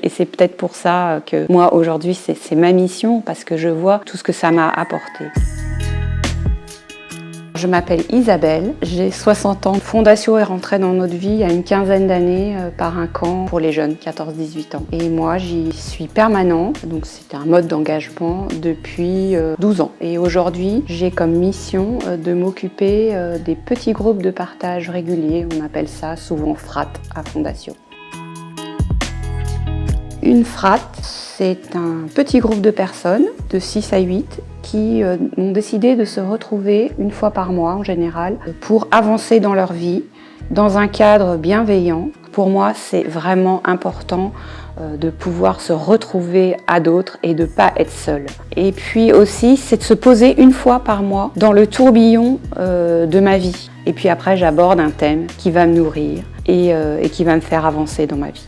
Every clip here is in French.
Et c'est peut-être pour ça que moi, aujourd'hui, c'est ma mission, parce que je vois tout ce que ça m'a apporté. Je m'appelle Isabelle, j'ai 60 ans. Fondation est rentrée dans notre vie il y a une quinzaine d'années par un camp pour les jeunes, 14-18 ans. Et moi, j'y suis permanente, donc c'était un mode d'engagement depuis 12 ans. Et aujourd'hui, j'ai comme mission de m'occuper des petits groupes de partage réguliers, on appelle ça souvent FRAT à Fondation. Une FRAT, c'est un petit groupe de personnes, de 6 à 8, qui ont décidé de se retrouver une fois par mois en général pour avancer dans leur vie, dans un cadre bienveillant. Pour moi, c'est vraiment important de pouvoir se retrouver à d'autres et de ne pas être seul. Et puis aussi, c'est de se poser une fois par mois dans le tourbillon de ma vie. Et puis après, j'aborde un thème qui va me nourrir et qui va me faire avancer dans ma vie.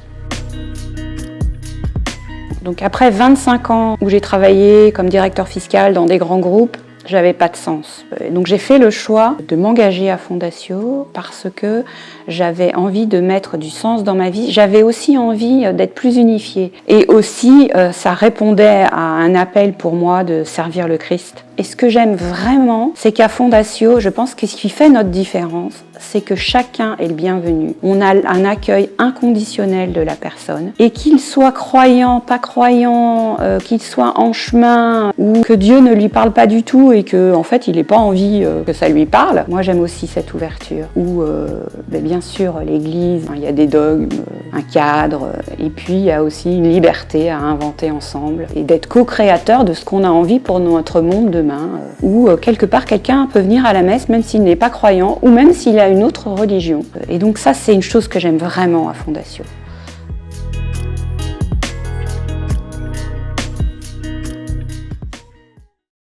Donc après 25 ans où j'ai travaillé comme directeur fiscal dans des grands groupes, j'avais pas de sens. Donc j'ai fait le choix de m'engager à Fondation parce que j'avais envie de mettre du sens dans ma vie. J'avais aussi envie d'être plus unifiée. Et aussi, ça répondait à un appel pour moi de servir le Christ. Et ce que j'aime vraiment, c'est qu'à Fondation, je pense que ce qui fait notre différence, c'est que chacun est le bienvenu. On a un accueil inconditionnel de la personne. Et qu'il soit croyant, pas croyant, qu'il soit en chemin, ou que Dieu ne lui parle pas du tout et qu'en fait, il n'ait pas envie que ça lui parle. Moi, j'aime aussi cette ouverture où, bien sûr, l'Église, il y a des dogmes, un cadre, et puis il y a aussi une liberté à inventer ensemble et d'être co-créateur de ce qu'on a envie pour notre monde demain, où quelque part quelqu'un peut venir à la messe même s'il n'est pas croyant ou même s'il a une autre religion. Et donc ça, c'est une chose que j'aime vraiment à Fondation.